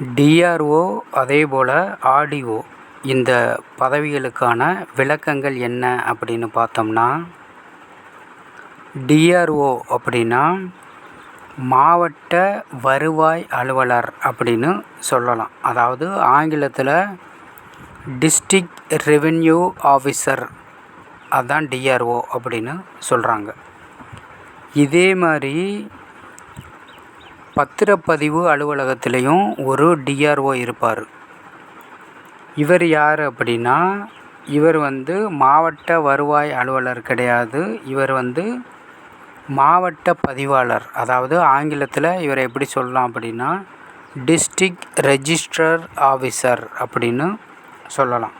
DRO அதேபோல் RTO இந்த பதவிகளுக்கான விளக்கங்கள் என்ன அப்படின்னு பார்த்தோம்னா, டிஆர்ஓ அப்படின்னா மாவட்ட வருவாய் அலுவலர் அப்படின்னு சொல்லலாம். அதாவது ஆங்கிலத்தில் டிஸ்ட்ரிக்ட் ரெவென்யூ ஆஃபீஸர், அதுதான் டிஆர்ஓ அப்படின்னு சொல்கிறாங்க. இதே மாதிரி பத்திரப்பதிவு அலுவலகத்திலையும் ஒரு டிஆர்ஓ இருப்பார். இவர் யார் அப்படின்னா, இவர் மாவட்ட வருவாய் அலுவலர் கிடையாது. இவர் மாவட்ட பதிவாளர். அதாவது ஆங்கிலத்தில் இவரை எப்படி சொல்லலாம் அப்படின்னா டிஸ்ட்ரிக்ட் ரெஜிஸ்ட்ரர் ஆஃபீஸர் அப்படின்னு சொல்லலாம்.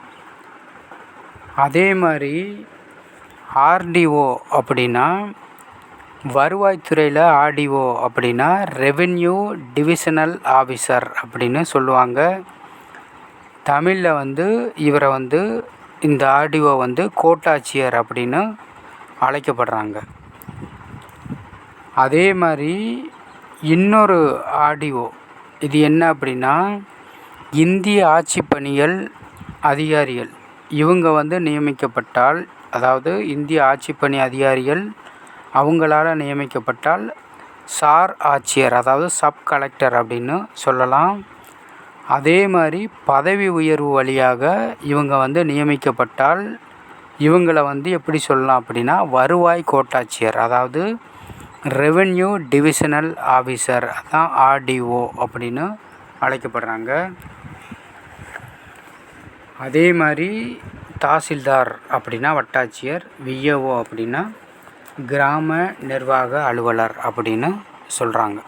அதே மாதிரி ஆர்டிஓ அப்படின்னா வருவாய்த்துறையில் ஆர்டிஓ அப்படின்னா ரெவென்யூ டிவிஷனல் ஆஃபீஸர் அப்படின்னு சொல்லுவாங்க. தமிழில் இவரை இந்த ஆர்டிஓ கோட்டாட்சியர் அப்படின்னு அழைக்கப்படுறாங்க. அதே மாதிரி இன்னொரு ஆர்டிஓ, இது என்ன அப்படின்னா இந்திய ஆட்சிப்பணிகள் அதிகாரிகள். இவங்க நியமிக்கப்பட்டால், அதாவது இந்திய ஆட்சிப்பணி அதிகாரிகள் அவங்களால நியமிக்கப்பட்டால் சார் ஆட்சியர், அதாவது சப் கலெக்டர் அப்படின்னு சொல்லலாம். அதே மாதிரி பதவி உயர்வு வழியாக இவங்க நியமிக்கப்பட்டால் இவங்களை எப்படி சொல்லலாம் அப்படின்னா வருவாய் கோட்டாட்சியர், அதாவது ரெவென்யூ டிவிஷனல் ஆஃபீஸர், அதான் ஆர்டிஓ அப்படின்னு அழைக்கப்படுறாங்க. அதே மாதிரி தாசில்தார் அப்படின்னா வட்டாட்சியர், விஏஓ அப்படின்னா கிராம நிர்வாக அலுவலர் அப்படின்னு சொல்கிறாங்க.